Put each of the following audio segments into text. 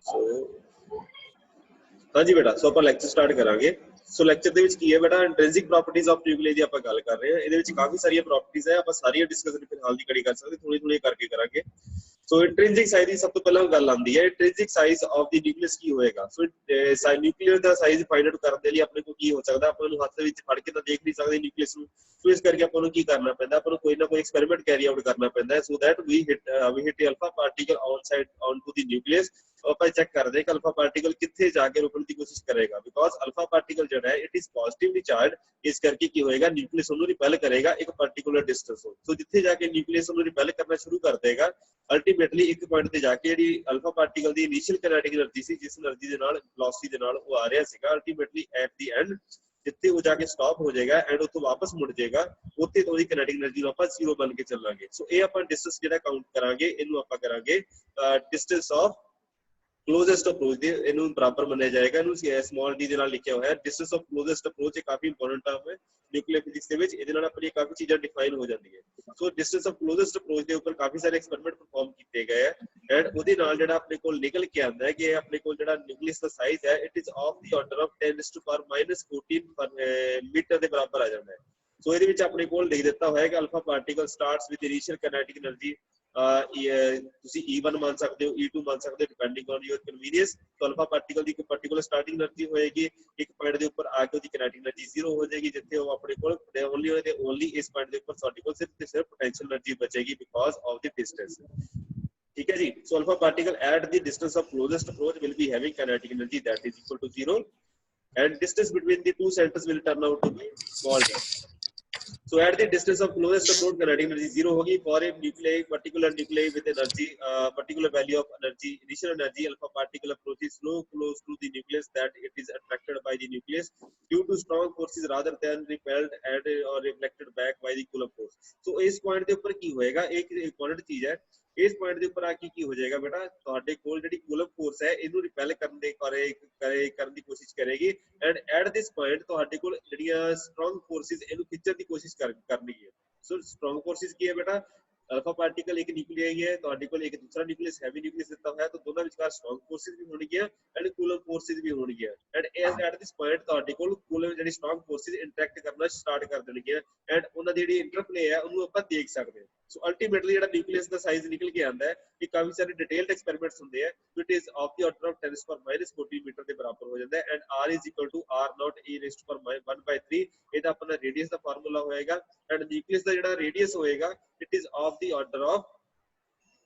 सो हाँ जी बेटा, सो ਆਪਾਂ ਲੈਕਚਰ ਸਟਾਰਟ ਕਰਾਂਗੇ। ਸੋ ਲੈਕਚਰ ਦੇ ਵਿੱਚ ਕੀ ਹੈ ਬੇਟਾ, ਇੰਟ੍ਰਿੰਸਿਕ ਪ੍ਰੋਪਰਟੀਜ਼ ਆਫ ਨਿਊਕਲੀਆਈ ਦੀ ਆਪਾਂ ਗੱਲ ਕਰ ਰਹੇ ਹਾਂ। ਇਹਦੇ ਵਿੱਚ ਕਾਫੀ ਸਾਰੀਆਂ ਪ੍ਰੋਪਰਟੀਜ਼ ਹੈ, ਆਪਾਂ ਸਾਰੀਆਂ ਡਿਸਕਸ ਫਿਲਹਾਲ ਦੀ ਕੜੀ ਕਰ ਸਕਦੇ, ਥੋੜੀ ਥੋੜੀ ਕਰਕੇ ਕਰਾਂਗੇ। ਸੋ ਇੰਟ੍ਰਿੰਸਿਕ ਸਾਈਜ਼ ਦੀ ਸਭ ਤੋਂ ਪਹਿਲਾਂ ਗੱਲ ਆਉਂਦੀ ਹੈ, ਇੰਟ੍ਰਿੰਸਿਕ ਸਾਈਜ਼ ਆਫ ਦੀ ਨਿਊਕਲੀਅਸ ਕੀ ਹੋਏਗਾ। ਸੋ ਨਿਊਕਲੀਅਰ ਦਾ ਸਾਈਜ਼ ਫਾਈਂਡ ਆਊਟ ਕਰਨ ਦੇ ਲਈ ਆਪਣੇ ਕੋਲ ਕੀ ਹੋ ਸਕਦਾ, ਆਪਾਂ ਨੂੰ ਹੱਥ ਦੇ ਵਿੱਚ ਫੜ ਕੇ ਤਾਂ ਦੇਖ ਨਹੀਂ ਸਕਦੇ ਨਿਊਕਲੀਅਸ ਨੂੰ। ਸੋ ਇਸ ਕਰਕੇ ਆਪਾਂ ਨੂੰ ਕੀ ਕਰਨਾ ਪੈਂਦਾ, ਆਪਾਂ ਨੂੰ ਕੋਈ ਨਾ ਕੋਈ ਐਕਸਪੈਰੀਮੈਂਟ ਕੈਰੀ ਆਊਟ ਕਰਨਾ ਪੈਂਦਾ, so that we hit alpha particle outside on to the nucleus. ਆਪਾਂ ਚੈੱਕ ਕਰਦੇ ਹਾਂ ਕਿ ਅਲਫਾ ਪਾਰਟੀਕਲ ਕਿੱਥੇ ਜਾ ਕੇ ਰੁਕਣ ਦੀ ਕੋਸ਼ਿਸ਼ ਕਰੇਗਾ, ਬਿਕੋਜ਼ ਅਲਫਾ ਪਾਰਟੀਕਲ ਜਿਹੜਾ ਹੈ ਇਟ ਇਜ਼ ਪੋਜ਼ਿਟਿਵਲੀ ਚਾਰਜ। ਇਸ ਕਰਕੇ ਕੀ ਹੋਏਗਾ, ਨਿਊਕਲੀਅਸ ਉਹਨੂੰ ਰਿਪੈਲ ਕਰੇਗਾ ਇੱਕ ਪਾਰਟੀਕੂਲਰ ਡਿਸਟੈਂਸ ਤੋਂ। ਸੋ ਜਿੱਥੇ ਜਾ ਕੇ ਨਿਊਕਲੀਅਸ ਉਹਨੂੰ ਰਿਪੈਲ ਕਰਨਾ ਸ਼ੁਰੂ ਕਰ ਦੇਗਾ, ਅਲਟੀਮੇਟਲੀ ਇੱਕ ਪੁਆਇੰਟ ਤੇ ਜਾ ਕੇ ਜਿਹੜੀ ਅਲਫਾ ਪਾਰਟੀਕਲ ਦੀ ਇਨੀਸ਼ੀਅਲ ਕਾਈਨੈਟਿਕ ਐਨਰਜੀ ਸੀ, ਜਿਸ એનર્ਜੀ ਦੇ ਨਾਲ ਵੈਲੋਸਿਟੀ ਦੇ ਨਾਲ ਉਹ ਆ ਰਿਹਾ ਸੀਗਾ, ਅਲਟੀਮੇਟਲੀ ਐਟ ਦੀ ਐਂਡ ਜਿੱਥੇ ਉਹ ਜਾ ਕੇ ਸਟਾਪ ਹੋ ਜਾਏਗਾ ਐਂਡ ਉੱਥੋਂ ਵਾਪਸ ਮੁੜ ਜਾਏਗਾ, ਉੱਥੇ ਤੋਂ ਉਹਦੀ ਕਾਈਨੈਟਿਕ ਐਨਰਜੀ ਨੂੰ ਆਪਾਂ 0 ਬਣ ਕੇ ਚੱਲਾਂਗੇ। ਸੋ ਇਹ ਆਪਾਂ ਡਿਸਟੈਂਸ ਜਿਹੜਾ ਕਾਊਂਟ ਕਰਾਂਗੇ, ਇਹਨੂੰ ਆਪਾਂ ਕਰਾਂਗੇ ਡਿਸਟੈਂਸ ਆਫ क्लोजेस्ट अप्रोच दे, ਇਹਨੂੰ ਬਰਾਬਰ ਮੰਨਿਆ ਜਾਏਗਾ। ਇਹਨੂੰ ਸਮਾਲ ਡੀ ਦੇ ਨਾਲ ਲਿਖਿਆ ਹੋਇਆ ਹੈ। ਡਿਸਟੈਂਸ ਆਫ ਕਲੋਜ਼ੈਸਟ ਅਪਰੋਚ ਇਹ ਕਾਫੀ ਇੰਪੋਰਟੈਂਟ ਟਰਮ ਹੈ ਨਿਊਕਲੀਅਰ ਫਿਜ਼ਿਕਸ ਦੇ ਵਿੱਚ, ਇਹਦੇ ਨਾਲ ਆਪਣੀ ਕਾਫੀ ਚੀਜ਼ਾਂ ਡਿਫਾਈਨ ਹੋ ਜਾਂਦੀਆਂ। ਸੋ ਡਿਸਟੈਂਸ ਆਫ ਕਲੋਜ਼ੈਸਟ ਅਪਰੋਚ ਦੇ ਉੱਪਰ ਕਾਫੀ ਸਾਰੇ ਐਕਸਪੈਰੀਮੈਂਟ ਪਰਫਾਰਮ ਕੀਤੇ ਗਏ ਹੈ, ਐਂਡ ਉਹਦੇ ਨਾਲ ਜਿਹੜਾ ਆਪਣੇ ਕੋਲ ਨਿਕਲ ਕੇ ਆਉਂਦਾ ਹੈ ਕਿ ਆਪਣੇ ਕੋਲ ਜਿਹੜਾ ਨਿਊਕਲੀਅਸ ਦਾ ਸਾਈਜ਼ ਹੈ it is of the order of 10⁻14 metre ਦੇ ਬਰਾਬਰ ਆ ਜਾਂਦਾ ਹੈ। ਸੋ ਇਹਦੇ ਵਿੱਚ ਆਪਣੇ ਕੋਲ ਲਿਖ ਦਿੱਤਾ ਹੋਇਆ ਹੈ ਕਿ alpha particle starts with initial kinetic energy, ਤੁਸੀਂ E1 ਮੰਨ ਸਕਦੇ ਹੋ, E2 ਮੰਨ ਸਕਦੇ ਹੋ, ਡਿਪੈਂਡਿੰਗ ਔਨ ਯੂਰ ਕਨਵੀਨੀਅੰਸ। तो अल्फा पार्टिकल की पार्टिकुलर स्टार्टिंग एनर्जी होएगी, एक पॉइंट के ऊपर आके उसकी काइनेटिक एनर्जी 0 हो जाएगी, जिथे वो अपने को ओनली इस पॉइंट के ऊपर ਸਾਡੇ ਕੋਲ सिर्फ पोटेंशियल एनर्जी बचेगी बिकॉज ऑफ द डिस्टेंस। ठीक है जी। So alpha particle at the distance of closest approach will be having kinetic energy that is equal to 0 and distance between the two centers will turn out to be small d. So at the distance of closest approach kinetic energy 0 होगी for a nuclei, particular nuclei with energy particular value of energy, initial energy alpha particle approaches slow close to the nucleus that it is attracted by the nucleus due to strong forces rather than repelled and or reflected back by the Coulomb force. So इस point के ऊपर की होएगा, एक important चीज है, इस point ਦੇ ਉੱਪਰ ਆ ਕੇ ਕੀ ਹੋ ਜਾਏਗਾ ਬੇਟਾ, ਤੁਹਾਡੇ ਕੋਲ ਜਿਹੜੀ ਕੂਲਮ ਫੋਰਸ ਹੈ ਇਹਨੂੰ ਰਿਪੈਲ ਕਰਨ ਦੀ ਕੋਸ਼ਿਸ਼ ਕਰੇਗੀ, ਐਂਡ ਐਟ ਦਿਸ ਪੁਆਇੰਟ ਤੁਹਾਡੇ ਕੋਲ ਜਿਹੜੀਆਂ ਸਟਰੋਂਗ ਫੋਰਸਿਸ ਇਹਨੂੰ ਖਿੱਚਣ ਦੀ ਕੋਸ਼ਿਸ਼ ਕਰਨੀ ਹੈ। ਸੋ ਸਟਰੋਂਗ ਫੋਰਸਿਸ ਕੀ ਹੈ ਬੇਟਾ, अल्फा पार्टिकल एक न्यूक्लियाई है, ਤੁਹਾਡੇ ਕੋਲ ਇੱਕ ਦੂਸਰਾ ਨਿਊਕਲੀਅਸ ਹੈਵੀ ਨਿਊਕਲੀਅਸ ਦਿੱਤਾ ਹੋਇਆ, ਤਾਂ ਦੋਨਾਂ ਵਿਚਕਾਰ ਸਟਰੋਂਗ ਫੋਰਸਿਸ ਵੀ ਹੋਣਗੀਆਂ ਐਂਡ ਕੂਲਮ ਫੋਰਸਿਸ ਵੀ ਹੋਣਗੀਆਂ, ਐਂਡ ਐਟ ਦਿਸ ਪੁਆਇੰਟ ਤੁਹਾਡੇ ਕੋਲ ਕੂਲਮ ਜਿਹੜੀ ਸਟਰੋਂਗ ਫੋਰਸਿਸ ਇੰਟਰੈਕਟ ਕਰਨਾ ਸਟਾਰਟ ਕਰ ਦੇਣਗੀਆਂ, ਐਂਡ ਉਹਨਾਂ ਦੀ ਜਿਹੜੀ ਇੰਟਰਪਲੇ ਹੈ ਉਹਨੂੰ ਆਪਾਂ ਦੇਖ ਸਕਦੇ ਹਾਂ। ਸੋ ਅਲਟੀਮੇਟਲੀ ਜਿਹੜਾ ਨਿਊਕਲੀਅਸ ਦਾ ਸਾਈਜ਼ ਨਿਕਲ ਕੇ ਆਉਂਦਾ ਹੈ, ਇਹ ਕਾਫੀ ਸਾਰੇ ਡਿਟੇਲਡ ਐਕਸਪੈਰੀਮੈਂਟਸ ਹੁੰਦੇ ਆ, it is of the order of 10⁻⁻14 metre ਦੇ ਬਰਾਬਰ ਹੋ ਜਾਂਦਾ ਹੈ, and r is equal to r0 e⁻1/3 ਇਹਦਾ ਆਪਣਾ ਰੇਡੀਅਸ ਦਾ ਫਾਰਮੂਲਾ ਹੋਏਗਾ, ਐਂਡ ਨਿਊਕਲੀਅਸ ਦਾ ਜਿਹੜਾ ਰੇਡੀਅਸ ਹੋਏਗਾ it is of the order of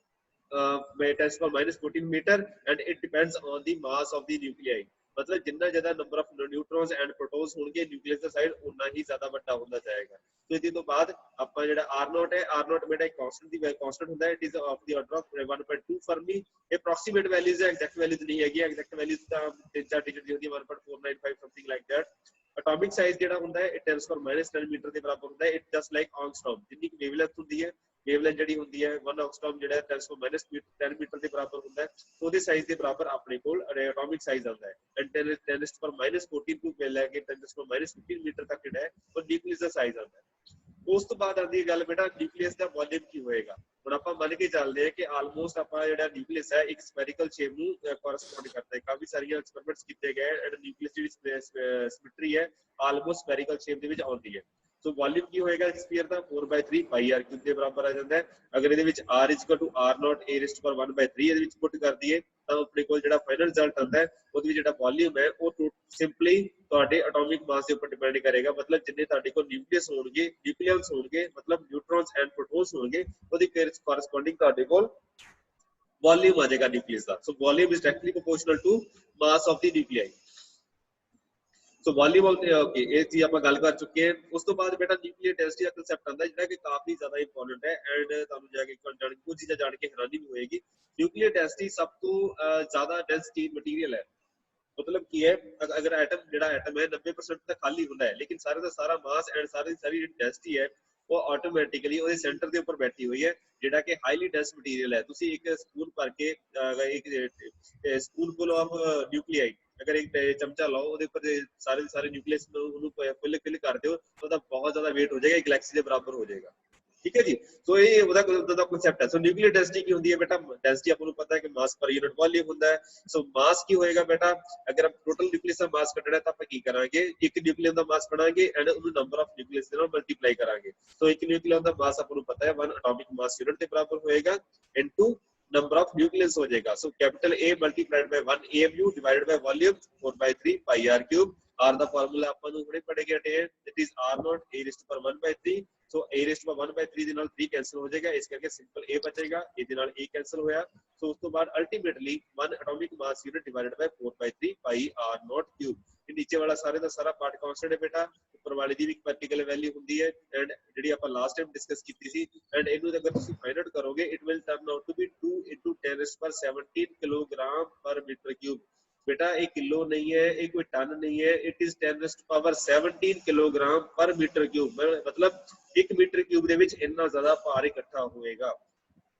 10⁻14 meter and it depends on the mass of the nuclei। मतलब जितना ज्यादा number of neutrons and protons होंगे न्यूक्लियस का साइड उतना ही ज्यादा बड़ा होता जाएगा। तो इसके तो बाद ਆਪਾਂ ਜਿਹੜਾ r0 है, r0 ਮੇਰਾ ਇੱਕ ਕਾਂਸਟੈਂਟ ਹੁੰਦਾ ਹੈ, it is of the order of 1/2 ਫਰਮੀ। ਇਹ ਅਪਰੋਕਸੀਮੇਟ ਵੈਲਿਊਜ਼ ਹੈ, ਐਗਜ਼ੈਕਟ ਵੈਲਿਊਜ਼ ਨਹੀਂ ਹੈਗੀ, ਐਗਜ਼ੈਕਟ ਵੈਲਿਊਜ਼ ਤਾਂ 3-4 ਡਿਜਿਟ ਦੀ ਹੁੰਦੀ ਹੈ, 1.495 something like that. Atomic size ਜਿਹੜਾ ਹੁੰਦਾ ਹੈ ਇਹ 10⁻10 ਮੀਟਰ ਦੇ ਬਰਾਬਰ ਹੁੰਦਾ ਹੈ, ਇਟ ਜਸਟ ਲਾਈਕ ਐਂਗਸਟ੍ਰੋਮ, ਜਿੰਨੀ ਵੇਵਲੈਂਥ ਹੁੰਦੀ ਹੈ, ਵੇਵਲੈਂਥ ਜਿਹੜੀ ਹੁੰਦੀ ਹੈ 1 ਐਂਗਸਟ੍ਰੋਮ ਜਿਹੜਾ 10⁻10 ਮੀਟਰ ਦੇ ਬਰਾਬਰ ਹੁੰਦਾ ਹੈ, ਉਹਦੇ ਸਾਈਜ਼ ਦੇ ਬਰਾਬਰ ਆਪਣੇ ਕੋਲ ਐਟॉमिक ਸਾਈਜ਼ ਆਉਂਦਾ ਹੈ, ਐਂਡ 10⁻14 ਤੋਂ ਲੈ ਕੇ 10⁻15 ਮੀਟਰ ਤੱਕ ਜਿਹੜਾ ਹੈ ਉਹ ਨਿਊਕਲੀਅਸ ਦਾ ਸਾਈਜ਼ ਆਉਂਦਾ ਹੈ। ਉਸ ਤੋਂ ਬਾਅਦ ਆਉਂਦੀ ਗੱਲ ਬੇਟਾ ਨਿਊਕਲੀਅਸ ਦਾ ਵੋਲਿਊਮ ਕੀ ਹੋਏਗਾ। ਹੁਣ ਆਪਾਂ ਮੰਨ ਕੇ ਚੱਲਦੇ ਹਾਂ ਕਿ ਆਲਮੋਸਟ ਆਪਾਂ ਜਿਹੜਾ ਨਿਊਕਲੀਅਸ ਹੈ ਇੱਕ ਸਫੈਰੀਕਲ ਸ਼ੇਪ ਨੂੰ ਕੋਰਸਪੋਂਡ ਕਰਦਾ ਹੈ, ਕਾਫੀ ਸਾਰੀਆਂ ਐਕਸਪੈਰੀਮੈਂਟਸ ਕੀਤੇ ਗਏ ਐਂਡ ਨਿਊਕਲੀਅਸ ਜਿਹੜੀ ਸਿਮੈਟਰੀ ਹੈ ਆਲਮੋਸਟ ਸਫੈਰੀਕਲ ਸ਼ੇਪ ਦੇ ਵਿੱਚ ਆਉਂਦੀ ਹੈ। ਸੋ ਵੋਲਿਊਮ ਕੀ ਹੋਏਗਾ ਇੱਕ ਸਫੀਅਰ ਦਾ 4/3 πr³ ਦੇ ਬਰਾਬਰ ਆ ਜਾਂਦਾ ਹੈ। ਅਗਰ ਇਹਦੇ ਵਿੱਚ r = r0 e⁻1/3 ਇਹਦੇ ਵਿੱਚ ਪੁੱਟ ਕਰ ਦਈਏ ਤਾਂ ਆਪਣੇ ਕੋਲ ਜਿਹੜਾ ਫਾਈਨਲ ਰਿਜ਼ਲਟ ਆਉਂਦਾ ਹੈ ਉਹਦੇ ਵਿੱਚ ਜਿਹੜਾ ਵੋਲਿਊਮ ਹੈ ਉਹ ਸਿੰਪਲੀ ਤੁਹਾਡੇ ਐਟॉमिक ਮਾਸ ਦੇ ਉੱਪਰ ਡਿਪੈਂਡ ਕਰੇਗਾ। ਮਤਲਬ ਜਿੰਨੇ ਤੁਹਾਡੇ ਕੋਲ ਨਿਊਕਲੀਅਸ ਹੋਣਗੇ, ਨਿਊਕਲੀਅਨਸ ਹੋਣਗੇ, ਮਤਲਬ ਨਿਊਟਰॉन्स ਐਂਡ ਪ੍ਰੋਟੋਨਸ ਹੋਣਗੇ, ਉਹਦੀ ਕੋਰਸਪੋਂਡਿੰਗ ਤੁਹਾਡੇ ਕੋਲ ਵੋਲਿਊਮ ਆ ਜਾਏਗਾ ਨਿਊਕਲੀਅਸ ਦਾ। So volume is directly proportional to mass of the nuclei. So volume okay, ਇਹ ਚੀਜ਼ ਆਪਾਂ ਗੱਲ ਕਰ ਚੁੱਕੇ ਹਾਂ। ਉਸ ਤੋਂ ਬਾਅਦ ਬੇਟਾ ਨਿਊਕਲੀਅਰ ਡੈਂਸਿਟੀ ਦਾ ਕਨਸੈਪਟ ਆਉਂਦਾ ਜਿਹੜਾ ਕਿ ਕਾਫੀ ਜ਼ਿਆਦਾ ਇੰਪੋਰਟੈਂਟ ਹੈ, ਐਂਡ ਤੁਹਾਨੂੰ ਜਾ ਕੇ ਕੁਝ ਚੀਜ਼ਾਂ ਜਾਣ ਕੇ ਹੈਰਾਨੀ ਵੀ ਹੋਏਗੀ। ਨਿਊਕਲੀਅਰ ਡੈਂਸਿਟੀ ਸਭ ਤੋਂ ਜ਼ਿਆਦਾ ਡੈਂਸਿਟੀ ਮਟੀਰੀਅਲ ਹੈ। मतलब की है, अगर एटम ਜਿਹੜਾ ਐਟਮ ਹੈ 90% ਤਾਂ ਖਾਲੀ ਹੁੰਦਾ ਹੈ, ਲੇਕਿਨ ਸਾਰੇ ਦਾ ਸਾਰਾ ਮਾਸ ਐਂਡ ਸਾਰੀ ਡੈਂਸਿਟੀ ਹੈ ਉਹ ਆਟੋਮੈਟਿਕਲੀ ਉਹਦੇ ਸੈਂਟਰ ਦੇ ਉੱਪਰ ਬੈਠੀ ਹੋਈ ਹੈ, ਜਿਹੜਾ ਕਿ ਹਾਈਲੀ ਡੈਂਸ ਮਟੀਰੀਅਲ ਹੈ। ਤੁਸੀਂ ਇੱਕ ਸਪੂਨ ਭਰ ਕੇ ਇੱਕ ਸਪੂਨ ਫੁੱਲ ਆਫ ਨਿਊਕਲੀਆਈ ਅਗਰ ਇੱਕ ਚਮਚਾ ਲਾਓ, ਉਹਦੇ ਉੱਪਰ ਸਾਰੇ ਨਿਊਕਲੀਅਸ ਨੂੰ ਉਹਨੂੰ ਫਿਲ ਕਰ ਦਿਓ, ਉਹਦਾ ਬਹੁਤ ਜ਼ਿਆਦਾ weight ਹੋ ਜਾਏਗਾ, ਇੱਕ ਗੈਲੈਕਸੀ ਦੇ ਬਰਾਬਰ ਹੋ ਜਾਏਗਾ। ठीक है जी। सो ये ਉਹਦਾ ਕਨਸੈਪਟ ਹੈ। ਸੋ ਨਿਊਕਲੀਅਰ ਡੈਂਸਿਟੀ ਕੀ ਹੁੰਦੀ ਹੈ ਬੇਟਾ? ਡੈਂਸਿਟੀ ਆਪਾਂ ਨੂੰ ਪਤਾ ਹੈ ਕਿ ਮਾਸ ਪਰ ਯੂਨਿਟ ਵੋਲਿਊਮ ਹੁੰਦਾ ਹੈ। ਸੋ ਮਾਸ ਕੀ ਹੋਏਗਾ ਬੇਟਾ? ਅਗਰ ਆਪਾਂ ਟੋਟਲ ਨਿਊਕਲੀਅਸ ਦਾ ਮਾਸ ਕੱਢਣਾ ਤਾਂ ਆਪਾਂ ਕੀ ਕਰਾਂਗੇ? ਇੱਕ ਨਿਊਕਲੀਅਸ ਦਾ ਮਾਸ ਬਣਾਂਗੇ ਐਂਡ ਉਹਨੂੰ ਨੰਬਰ ਆਫ ਨਿਊਕਲੀਅਸ ਦੇ ਨਾਲ ਮਲਟੀਪਲਾਈ ਕਰਾਂਗੇ। ਸੋ ਇੱਕ ਨਿਊਕਲੀਅਸ ਦਾ ਮਾਸ ਆਪਾਂ ਨੂੰ ਪਤਾ ਹੈ 1 ਐਟੋਮਿਕ ਮਾਸ ਯੂਨਿਟ ਦੇ ਬਰਾਬਰ ਹੋਏਗਾ ਇਨਟੂ number of nucleus हो जाएगा। So capital A multiplied by 1 AMU divided by volume 4/3 pi r cube। R ਦਾ ਫਾਰਮੂਲਾ ਆਪਾਂ ਨੂੰ ਹੁਣੇ ਪੜ੍ਹ ਗਏ ਟੇ, it is r naught a raised to power 1/3। So a raised to power 1/3 ਦੇ ਨਾਲ 3 ਕੈਂਸਲ ਹੋ ਜਾਏਗਾ, ਇਸ ਕਰਕੇ ਸਿੰਪਲ a ਬਚੇਗਾ, ਇਹਦੇ ਨਾਲ a ਕੈਂਸਲ ਹੋਇਆ। ਸੋ ਉਸ ਤੋਂ ਬਾਅਦ ultimately 1 atomic mass unit divided by 4/3 pi r naught cube। ਇਹ ਨੀਚੇ ਵਾਲਾ ਸਾਰੇ ਦਾ ਸਾਰਾ ਪਾਰਟ ਕਾਂਸਟੈਂਟ ਹੈ ਬੇਟਾ, ਉੱਪਰ ਵਾਲੇ ਦੀ ਵੀ ਇੱਕ ਪਾਰਟੀਕਲ ਵੈਲਿਊ ਹੁੰਦੀ ਹੈ ਐਂਡ ਜਿਹੜੀ ਆਪਾਂ ਲਾਸਟ ਟਾਈਮ ਡਿਸਕਸ ਕੀਤੀ ਸੀ। ਐਂਡ ਇਹਨੂੰ ਅਗਰ ਤੁਸੀਂ ਫਾਈਂਡ ਆਊਟ ਕਰੋਗੇ it will turn out to be 2 into 10⁻17 kilogram per metre cube. बेटा ये किलो नहीं है, ये कोई टन नहीं है, इट इज 10⁻17 किलोग्राम पर मीटर क्यूब। मतलब 1 मीटर क्यूब ਦੇ ਵਿੱਚ ਇੰਨਾ ਜ਼ਿਆਦਾ ਭਾਰ ਇਕੱਠਾ ਹੋਏਗਾ,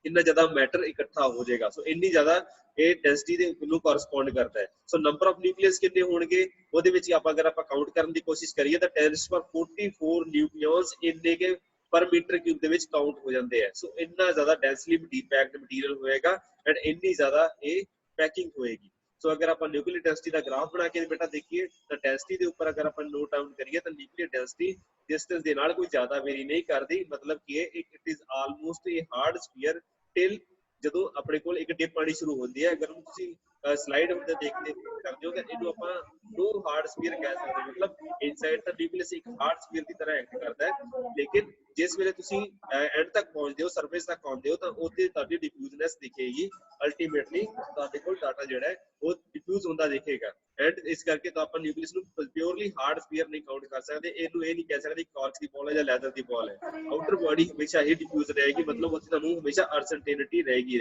ਇੰਨਾ ਜ਼ਿਆਦਾ ਮੈਟਰ ਇਕੱਠਾ ਹੋ ਜਾਏਗਾ। ਸੋ ਇੰਨੀ ਜ਼ਿਆਦਾ ਇਹ ਡੈਂਸਿਟੀ ਦੇ ਨੂੰ ਕੋਰਸਪੋਂਡ ਕਰਦਾ ਹੈ। ਸੋ ਨੰਬਰ ਆਫ ਨਿਊਕਲੀਅਸ ਕਿੰਨੇ ਹੋਣਗੇ ਉਹਦੇ ਵਿੱਚ ਆਪਾਂ ਅਗਰ ਆਪਾਂ ਕਾਊਂਟ ਕਰਨ ਦੀ ਕੋਸ਼ਿਸ਼ ਕਰੀਏ ਤਾਂ 10⁻44 ਨਿਊਕਲੀਓਨਸ ਇੰਨੇ ਕੇ ਪਰ ਮੀਟਰ ਕਿਊਬ ਦੇ ਵਿੱਚ ਕਾਊਂਟ ਹੋ ਜਾਂਦੇ ਆ। ਸੋ ਇੰਨਾ ਜ਼ਿਆਦਾ ਡੈਂਸਲੀ ਪੈਕਡ ਮਟੀਰੀਅਲ ਹੋਏਗਾ ਐਂਡ ਇੰਨੀ ਜ਼ਿਆਦਾ ਇਹ ਪੈਕਿੰਗ ਹੋਏਗੀ। ਸੋ ਅਗਰ ਆਪਾਂ ਨਿਊਕਲੀਅਰ ਡੈਂਸਿਟੀ ਦਾ ਗ੍ਰਾਫ ਬਣਾ ਕੇ ਬੇਟਾ ਦੇਖੀਏ ਤਾਂ ਡੈਂਸਿਟੀ ਦੇ ਉੱਪਰ ਅਗਰ ਆਪਾਂ ਨੋਟ ਡਾਊਨ ਕਰੀਏ ਤਾਂ ਨਿਊਕਲੀਅਰ ਡੈਂਸਿਟੀ ਡਿਸਟੈਂਸ ਦੇ ਨਾਲ ਕੋਈ ਜ਼ਿਆਦਾ ਵੇਰੀ ਨਹੀਂ ਕਰਦੀ। ਮਤਲਬ ਕਿ it is almost A hard sphere till ਜਦੋਂ ਆਪਣੇ ਕੋਲ ਇੱਕ ਡਿਪ ਆਣੀ ਸ਼ੁਰੂ ਹੁੰਦੀ ਹੈ। ਅਗਰ ਤੁਸੀਂ ਸਲਾਈਡ ਹੁੰਦੇ ਦੇਖਦੇ ਕਰਦੇ ਹੋ ਤਾਂ ਇਹਨੂੰ ਆਪਾਂ ਨੋ ਹਾਰਡ ਸਫੀਅਰ ਕਹਿ ਸਕਦੇ ਹਾਂ। ਮਤਲਬ ਇਨਸਾਈਡ ਦਾ ਨਿਊਕਲੀਅਸ ਇੱਕ ਹਾਰਡ ਸਫੀਅਰ ਦੀ ਤਰ੍ਹਾਂ ਐਕਟ ਕਰਦਾ ਹੈ, ਲੇਕਿਨ ਜਿਸ ਵੇਲੇ ਤੁਸੀਂ ਐਂਡ ਤੱਕ ਪਹੁੰਚਦੇ ਹੋ, ਸਰਫੇਸ ਤੱਕ ਆਉਂਦੇ ਹੋ ਤਾਂ ਉੱਥੇ ਤੁਹਾਡੀ ਡਿਫਿਊਜ਼ਨੈਸ ਦਿਖੇਗੀ। ਅਲਟੀਮੇਟਲੀ ਤੁਹਾਡੇ ਕੋਲ ਡਾਟਾ ਜਿਹੜਾ ਹੈ ਉਹ ਡਿਫਿਊਜ਼ ਹੁੰਦਾ ਦਿਖੇਗਾ ਐਂਡ ਇਸ ਕਰਕੇ ਤਾਂ ਆਪਾਂ ਨਿਊਕਲੀਅਸ ਨੂੰ ਪਿਓਰਲੀ ਹਾਰਡ ਸਫੀਅਰ ਨਹੀਂ ਕਾਊਂਟ ਕਰ ਸਕਦੇ। ਇਹਨੂੰ ਇਹ ਨਹੀਂ ਕਹਿ ਸਕਦੇ ਕਾਰਕ ਦੀ ਬॉल ਹੈ ਜਾਂ ਲੈਦਰ ਦੀ ਬॉल ਹੈ। ਆਊਟਰ ਬॉडी ਹਮੇਸ਼ਾ ਹੀ ਡਿਫਿਊਜ਼ ਰਹੇਗੀ, ਮਤਲਬ ਉੱਥੇ ਤੁਹਾਨੂੰ ਹਮੇਸ਼ਾ ਅਨਸਰਟੇਨਿਟੀ ਰਹੇਗੀ।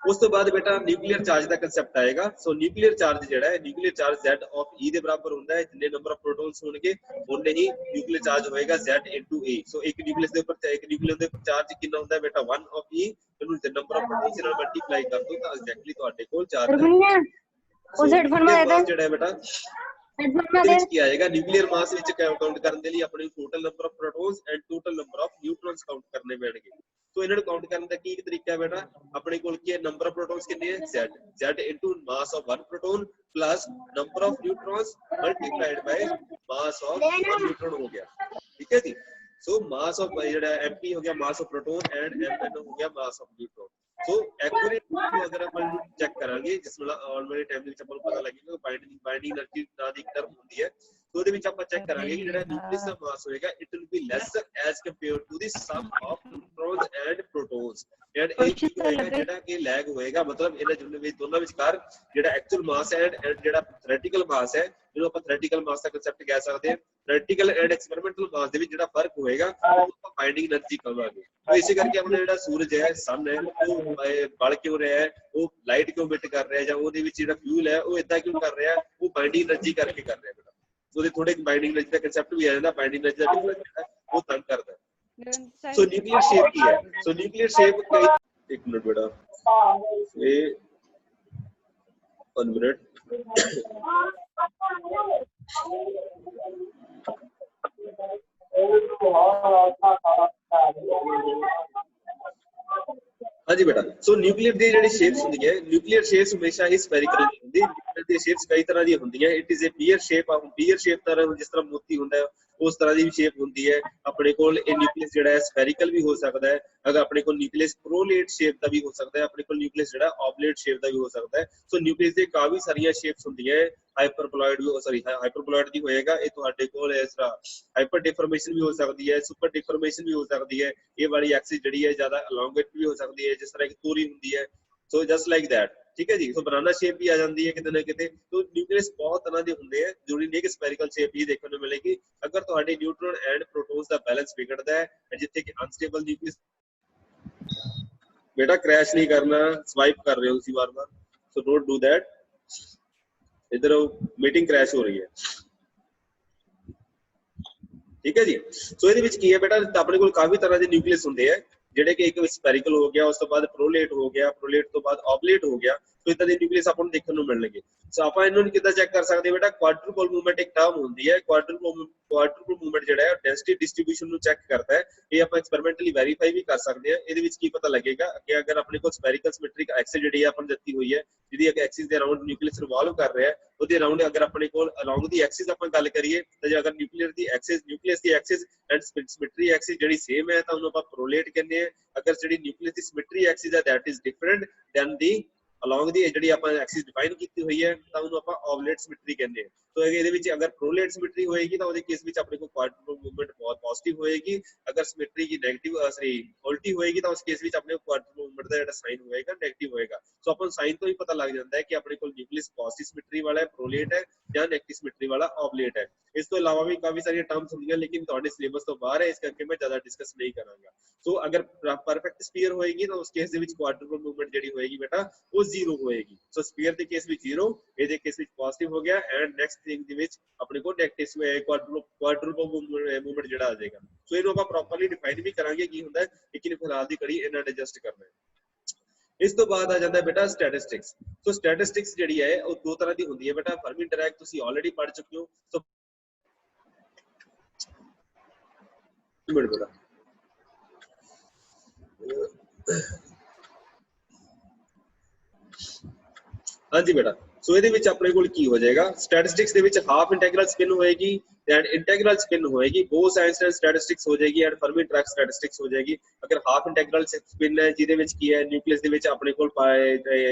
ਉਸ ਤੋਂ ਬਾਅਦ ਬੇਟਾ ਨਿਊਕਲੀਅਰ ਚਾਰਜ ਦਾ ਕਨਸੈਪਟ ਆਏਗਾ। ਸੋ ਨਿਊਕਲੀਅਰ ਚਾਰਜ ਜਿਹੜਾ ਹੈ, nuclear charge Z of E ਦੇ ਬਰਾਬਰ ਹੁੰਦਾ ਹੈ। ਜਿੰਨੇ ਨੰਬਰ ਆਫ ਪ੍ਰੋਟੋਨਸ ਹੋਣਗੇ ਉਨੇ ਹੀ ਨਿਊਕਲੀਅਰ ਚਾਰਜ ਹੋਏਗਾ Z into A। ਸੋ ਇੱਕ ਨਿਊਕਲੀਅਸ ਦੇ ਉੱਪਰ ਚਾਰਜ ਕਿੰਨਾ ਹੁੰਦਾ ਹੈ ਬੇਟਾ 1 ਆਫ E, ਇਹਨੂੰ ਨੰਬਰ ਆਫ ਪ੍ਰੋਟੋਨਸ ਨਾਲ ਮਲਟੀਪਲਾਈ ਕਰ ਦੋ ਤਾਂ ਐਗਜ਼ੈਕਟਲੀ ਤੁਹਾਡੇ ਕੋਲ ਚਾਰਜ ਜਿਹੜਾ ਹੈ ਬੇਟਾ ਇਹਦੇ ਵਿੱਚ ਕੀ ਆਏਗਾ? ਨਿਊਕਲੀਅਰ ਮਾਸ ਵਿੱਚ ਕਾਊਂਟ ਕਰਨ ਦੇ ਲਈ ਆਪਣੇ total number of protons and total number of neutrons count ਕਰਨੇ ਪੈਣਗੇ। ਸੋ ਇਹਨਾਂ ਨੂੰ ਕਾਊਂਟ ਕਰਨ ਦਾ ਕੀ ਤਰੀਕਾ ਹੈ ਬੇਟਾ? ਆਪਣੇ ਕੋਲ ਕੀ ਹੈ? ਨੰਬਰ ਆਫ ਪ੍ਰੋਟੋਨਸ ਕਿੰਨੇ ਹੈ? Z into mass of 1 proton plus number of neutrons multiplied by mass of 1 neutron ਹੋ ਗਿਆ। ਠੀਕ ਹੈ ਜੀ। ਸੋ ਮਾਸ ਆਫ ਜਿਹੜਾ MP ਹੋ ਗਿਆ ਮਾਸ ਆਫ ਪ੍ਰੋਟੋਨ ਐਂਡ MN ਹੋ ਗਿਆ ਮਾਸ ਆਫ ਨਿਊਟਰੋਨ। ਸੋ ਐਕੂਰੇਟ ਅਗਰ ਆਪਾਂ ਚੈੱਕ ਕਰਾਂਗੇ ਜਿਸ ਨਾਲ ਆਉਣ ਵਾਲੇ ਟਾਈਮ ਦੇ ਵਿੱਚ ਆਪਾਂ ਨੂੰ ਪਤਾ ਲੱਗੇਗਾ ਬਾਈਂਡਿੰਗ એનર્ਜੀ ਨਾਂ ਦੀ ਟਰਮ ਹੁੰਦੀ ਹੈ। ਸੋ ਉਹਦੇ ਵਿੱਚ ਆਪਾਂ ਚੈੱਕ ਕਰਾਂਗੇ ਕਿ ਜਿਹੜਾ ਨਿਊਕਲੀਅਸ ਦਾ ਮਾਸ ਹੋਏਗਾ it will be less as compared to the sum of neutrons and protons and ਇਹ ਕੀ ਹੋਏਗਾ ਜਿਹੜਾ ਕਿ ਲੈਗ ਹੋਏਗਾ। ਮਤਲਬ ਇਹਨਾਂ ਦੋਨਾਂ ਵਿਚਕਾਰ ਜਿਹੜਾ ਐਕਚੁਅਲ ਮਾਸ ਹੈ ਐਂਡ ਜਿਹੜਾ ਥਿਓਰੈਟੀਕਲ ਮਾਸ ਹੈ, ਜਿਹਨੂੰ ਆਪਾਂ ਥਿਓਰੈਟੀਕਲ ਮਾਸ ਦਾ ਕਨਸੈਪਟ ਕਹਿ ਸਕਦੇ ਹਾਂ। ਥਿਓਰੈਟੀਕਲ ਐਂਡ ਐਕਸਪੈਰੀਮੈਂਟਲ ਮਾਸ ਦੇ ਵਿੱਚ ਜਿਹੜਾ ਫਰਕ ਹੋਏਗਾ ਉਹ ਆਪਾਂ ਬਾਈਂਡਿੰਗ એનર્ਜੀ ਕਹਾਂਗੇ। तो इसी करके अपना ਜਿਹੜਾ ਸੂਰਜ ਹੈ ਸਨ ਹੈ ਉਹ ਬਲ ਕਿਉਂ ਰਿਹਾ ਹੈ, ਉਹ ਲਾਈਟ ਕਿਉਂ ਮਿਟ ਕਰ ਰਿਹਾ ਜਾਂ ਉਹਦੇ ਵਿੱਚ ਜਿਹੜਾ ਫਿਊਲ ਹੈ ਉਹ ਇਦਾਂ ਕਿਉਂ ਕਰ ਰਿਹਾ, ਉਹ ਬਾਈਂਡਿੰਗ એનર્ਜੀ ਕਰਕੇ ਕਰ ਰਿਹਾ ਬੇਟਾ। ਉਹਦੇ ਥੋੜੇ ਬਾਈਂਡਿੰਗ એનર્ਜੀ ਦਾ ਕਨਸੈਪਟ ਵੀ ਆ ਜਾਂਦਾ, ਬਾਈਂਡਿੰਗ એનર્ਜੀ ਦਾ ਡਿਫਰੈਂਸ ਜਿਹੜਾ ਉਹ ਤੰਗ ਕਰਦਾ। ਸੋ ਨਿਊਕਲੀਅਰ ਸ਼ੇਪ ਕੀ ਹੈ? ਸੋ ਨਿਊਕਲੀਅਰ ਸ਼ੇਪ ਕਈ ਇੱਕ ਮਿੰਟ ਬੇਟਾ ਇਹ 1 ਮਿੰਟ हाँ जी बेटा। सो न्यूक्लियर दी ਜਿਹੜੀ ਸ਼ੇਪਸ ਹੁੰਦੀ ਹੈ, ਨਿਊਕਲੀਅਰ ਸ਼ੇਪਸ ਹਮੇਸ਼ਾ ਹੀ ਸਫੈਰਿਕਲ ਨਹੀਂ ਹੁੰਦੀ। ਨਿਊਕਲੀਅਰ ਦੀ ਸ਼ੇਪਸ ਕਈ ਤਰ੍ਹਾਂ ਦੀਆਂ ਹੁੰਦੀਆਂ। It is a pear shape ਆ, ਪੀਅਰ ਸ਼ੇਪ ਤਰ੍ਹਾਂ ਜਿਸ ਤਰ੍ਹਾਂ ਮੋਤੀ ਹੁੰਦਾ ਹੈ ਉਸ ਤਰ੍ਹਾਂ ਦੀ ਵੀ ਸ਼ੇਪ ਹੁੰਦੀ ਹੈ। ਆਪਣੇ ਕੋਲ ਇਹ ਨਿਊਕਲੀਅਸ ਜਿਹੜਾ ਹੈ ਸਫੈਰਿਕਲ ਵੀ ਹੋ ਸਕਦਾ ਹੈ। ਅਗਰ ਆਪਣੇ ਕੋਲ ਨਿਊਕਲੀਅਸ ਪ੍ਰੋਲੇਟ ਸ਼ੇਪ ਦਾ ਵੀ ਹੋ ਸਕਦਾ ਹੈ, ਆਪਣੇ ਕੋਲ ਨਿਊਕਲੀਅਸ ਜਿਹੜਾ ਆਬਲੇਟ ਸ਼ੇਪ ਦਾ ਵੀ ਹੋ ਸਕਦਾ ਹੈ। ਸੋ ਨਿਊਕਲੀਅਸ ਦੇ ਕਾਫੀ ਸਾਰੀਆਂ ਸ਼ੇਪਸ ਹੁੰਦੀਆਂ ਹੈ। ਹਾਈਪਰਬੋਲਾਇਡ ਵੀ ਹਾਈਪਰਬੋਲਾਇਡ ਦੀ ਹੋਏਗਾ ਇਹ ਤੁਹਾਡੇ ਕੋਲ ਇਸ ਤਰ੍ਹਾਂ। ਹਾਈਪਰ ਡਿਫਰਮੇਸ਼ਨ ਵੀ ਹੋ ਸਕਦੀ ਹੈ, ਸੁਪਰ ਡਿਫਰਮੇਸ਼ਨ ਵੀ ਹੋ ਸਕਦੀ ਹੈ। ਇਹ ਵਾਲੀ ਐਕਸਿਸ ਜਿਹੜੀ ਹੈ ਜ਼ਿਆਦਾ ਅਲੋਂਗੇਟ ਵੀ ਹੋ ਸਕਦੀ ਹੈ ਜਿਸ ਤਰ੍ਹਾਂ ਕਿ ਤੋਰੀ ਹੁੰਦੀ ਹੈ। ਸੋ ਜਸਟ ਲਾਈਕ ਦੈਟ। ਠੀਕ ਹੈ ਜੀ। ਸੋ ਬਨਾਨਾ ਸ਼ੇਪ ਵੀ ਆ ਜਾਂਦੀ ਹੈ ਕਿਤੇ ਨਾ ਕਿਤੇ। ਸੋ ਨਿਊਕਲੀਅਸ ਬਹੁਤ ਤਰ੍ਹਾਂ ਦੇ ਹੁੰਦੇ ਆ, ਜ਼ਰੂਰੀ ਨਹੀਂ ਕਿ ਸਫੈਰਿਕਲ ਸ਼ੇਪ ਹੀ ਦੇਖਣ ਨੂੰ ਮਿਲੇਗੀ। ਅਗਰ ਤੁਹਾਡੇ ਨਿਊਟਰੋਨ ਐਂਡ ਪ੍ਰੋਟੋਨਸ ਦਾ ਬੈਲੈਂਸ ਵਿਗੜਦਾ ਹੈ ਜਿੱਥੇ ਕਿ ਅਨਸਟੇਬਲ ਨਿਊਕਲੀਅਸ बेटा क्रैश नहीं करना, स्वाइप कर रहे हो उसी बार बार, सो डोंट डू दैट। इधर मीटिंग क्रैश हो रही है। ठीक है जी। सो ਇਹਦੇ ਵਿੱਚ ਕੀ ਹੈ ਬੇਟਾ, ਆਪਣੇ ਕੋਲ ਕਾਫੀ ਤਰ੍ਹਾਂ ਦੇ ਨਿਊਕਲੀਅਸ ਹੁੰਦੇ ਆ ਜਿਹੜੇ ਕਿ ਇੱਕ ਸਫੈਰਿਕਲ ਹੋ ਗਿਆ, ਉਸ ਤੋਂ ਬਾਅਦ ਪ੍ਰੋਲੇਟ ਹੋ ਗਿਆ, ਪ੍ਰੋਲੇਟ ਤੋਂ ਬਾਅਦ ਆਬਲੇਟ ਹੋ ਗਿਆ। ਸੋ ਇਦਾਂ ਦੇ ਨਿਊਕਲੀਅਸ ਆਪਾਂ ਨੂੰ ਦੇਖਣ ਨੂੰ ਮਿਲਣਗੇ। ਸੋ ਆਪਾਂ ਇਹਨਾਂ ਨੂੰ ਕਿੱਦਾਂ ਚੈੱਕ ਕਰ ਸਕਦੇ ਹਾਂ ਬੇਟਾ, ਕੁਆਡਰੂਪਲ ਮੂਵਮੈਂਟ ਇੱਕ ਟਰਮ ਹੁੰਦੀ ਹੈ। ਕੁਆਡਰੂਪਲ ਮੂਵਮੈਂਟ ਜਿਹੜਾ ਹੈ ਡੈਂਸਿਟੀ ਡਿਸਟ੍ਰੀਬਿਊਸ਼ਨ ਨੂੰ ਚੈੱਕ ਕਰਦਾ ਹੈ। ਇਹ ਆਪਾਂ ਐਕਸਪੈਰੀਮੈਂਟਲੀ ਵੈਰੀਫਾਈ ਵੀ ਕਰ ਸਕਦੇ ਹਾਂ। ਇਹਦੇ ਵਿੱਚ ਕੀ ਪਤਾ ਲੱਗੇਗਾ ਕਿ ਅਗਰ ਆਪਣੇ ਕੋਲ ਸਫੈਰੀਕਲ ਸਿਮੈਟ੍ਰਿਕ ਐਕਸਿਸ ਜਿਹੜੀ ਹੈ ਆਪਾਂ ਨੂੰ ਦਿੱਤੀ ਹੋਈ ਹੈ, ਜਿਹਦੀ ਐਕਸਿਸ ਦੇ ਅਰਾਊਂਡ ਨਿਊਕਲੀਅਸ ਰਿਵੋਲਵ ਕਰ ਰਿਹਾ ਹੈ, ਉਹਦੇ ਅਰਾਊਂਡ ਅਗਰ ਆਪਣੇ ਕੋਲ ਅਲੋਂਗ ਦੀ ਐਕਸਿਸ ਆਪਾਂ ਗੱਲ ਕਰੀਏ ਤਾਂ ਜੇ ਅਗਰ nucleus the Axis and symmetry Axis ਜਿਹੜੀ ਸੇਮ ਹੈ ਤਾਂ ਉਹਨੂੰ ਆਪਾਂ ਪ੍ਰੋਲੇਟ ਕਹਿੰਦੇ ਆ। ਅਗਰ ਜਿਹੜੀ ਨਿਊਕਲੀਅਸ ਦੀ ਸਿਮੈਟਰੀ ਐਕਸਿਸ ਹੈ that is different then the along ਦੀ ਜਿਹੜੀ ਆਪਾਂ ਐਕਸਿਸ ਡਿਫਾਈਨ ਕੀਤੀ ਹੋਈ ਹੈ ਤਾਂ ਉਹਨੂੰ ਆਪਾਂ ਓਵਲੇਟ ਸਿਮੈਟਰੀ ਕਹਿੰਦੇ ਆ। तो ਇਹਦੇ ਵਿੱਚ ਅਗਰ ਪ੍ਰੋਲੇਟ ਸਿਮੈਟਰੀ ਹੋਏਗੀ ਤਾਂ ਉਹਦੇ ਕੇਸ ਵਿੱਚ ਆਪਣੇ ਕੋਲ ਕੁਆਡਰੂਪਲ ਮੂਵਮੈਂਟ ਬਹੁਤ ਪੋਜ਼ਿਟਿਵ ਹੋਏਗੀ। ਅਗਰ ਸਿਮੈਟਰੀ ਦੀ ਨੈਗੇਟਿਵ ਉਲਟੀ ਹੋਏਗੀ ਤਾਂ ਉਸ ਕੇਸ ਵਿੱਚ ਆਪਣੇ ਕੁਆਡਰੂਪਲ ਮੂਵਮੈਂਟ ਦਾ ਜਿਹੜਾ ਸਾਈਨ ਹੋਏਗਾ ਨੈਗੇਟਿਵ ਹੋਏਗਾ। ਸੋ ਆਪਾਂ ਨੂੰ ਸਾਈਨ ਤੋਂ ਹੀ ਪਤਾ ਲੱਗ ਜਾਂਦਾ ਹੈ ਕਿ ਆਪਣੇ ਕੋਲ ਨਿਊਕਲੀਅਸ ਪੋਜ਼ਿਟਿਵ ਸਿਮੈਟਰੀ ਵਾਲਾ ਹੈ, ਪ੍ਰੋਲੇਟ ਹੈ, ਜਾਂ ਨੈਗੇਟਿਵ ਸਿਮੈਟਰੀ ਵਾਲਾ ਓਵਲੇਟ ਹੈ। ਇਸ ਤੋਂ ਇਲਾਵਾ ਵੀ ਕਾਫੀ ਸਾਰੀਆਂ ਟਰਮਸ ਹੁੰਦੀਆਂ ਲੇਕਿਨ ਤੁਹਾਡੇ ਸਿਲੇਬਸ ਤੋਂ ਬਾਹਰ ਹੈ, ਇਸ ਕਰਕੇ ਮੈਂ ਜ਼ਿਆਦਾ ਡਿਸਕਸ ਨਹੀਂ ਕਰਾਂਗਾ। ਸੋ ਅਗਰ ਪਰਫੈਕਟ ਸਫੀਅਰ ਹੋਏਗੀ ਤਾਂ ਉਸ ਕੇਸ ਦੇ ਵਿੱਚ ਕੁਆਡਰੂਪਲ ਮੂਵਮੈਂਟ ਜਿਹੜੀ ਹੋਏਗੀ ਬੇਟਾ ਉਹ 0 ਹੋਏਗੀ। ਸੋ ਸਫੀਅਰ ਦੇ ਕੇਸ ਵਿੱਚ 0, ਇਹਦੇ ਕੇਸ ਵਿੱਚ ਪੋਜ਼ਿਟਿਵ ਹੋ ਗਿਆ ਐਂਡ ਨੈਕਸਟ ਥਿੰਗ ਦੇ ਵਿੱਚ ਆਪਣੇ ਕੋਲ ਨੈਗੇਟਿਵ ਕੁਆਡਰੂਪਲ ਮੂਵਮੈਂਟ ਜਿਹੜਾ ਆ ਜਾਏਗਾ। ਸੋ ਇਹਨੂੰ ਆਪਾਂ ਪ੍ਰੋਪਰਲੀ ਡਿਫਾਈਨ ਵੀ ਕਰਾਂਗੇ ਕੀ ਹੁੰਦਾ ਹੈ, ਲੇਕਿਨ ਫਿਲਹਾਲ ਦੀ ਕੜੀ ਇਹਨਾਂ ਐਡਜਸਟ ਕਰਨਾ ਹੈ। ਇਸ ਤੋਂ ਬਾਅਦ ਆ ਜਾਂਦਾ ਬੇਟਾ ਸਟੈਟਿਸਟਿਕਸ। ਸੋ ਸਟੈਟਿਸਟਿਕਸ ਜਿਹੜੀ ਹੈ ਉਹ ਦੋ ਤਰ੍ਹਾਂ ਦੀ ਹੁੰਦੀ ਹੈ ਬੇਟਾ। ਫਰਮੀ ਡਿਰਾਕ ਤੁਸੀਂ ਆਲਰੇਡੀ ਪੜ੍ਹ ਚੁੱਕੇ ਹੋ। ਸੋ ਬੇਟਾ ਹਾਂਜੀ ਬੇਟਾ, ਸੋ ਇਹਦੇ ਵਿੱਚ ਆਪਣੇ ਕੋਲ ਕੀ ਹੋ ਜਾਏਗਾ, ਸਟੈਟਿਸਟਿਕਸ ਦੇ ਵਿੱਚ ਹਾਫ ਇੰਟੈਗਰਲ ਸਪਿਨ ਹੋਏਗੀ एंड इंटीग्रल स्पिन होएगी, बोस आइंस्टाइन स्टैटिस्टिक्स हो जाएगी एंड फर्मी डिराक स्टैटिस्टिक्स हो जाएगी। अगर हाफ इंटीग्रल स्पिन है जिहदे विच की है न्यूक्लियस दे विच अपने कोल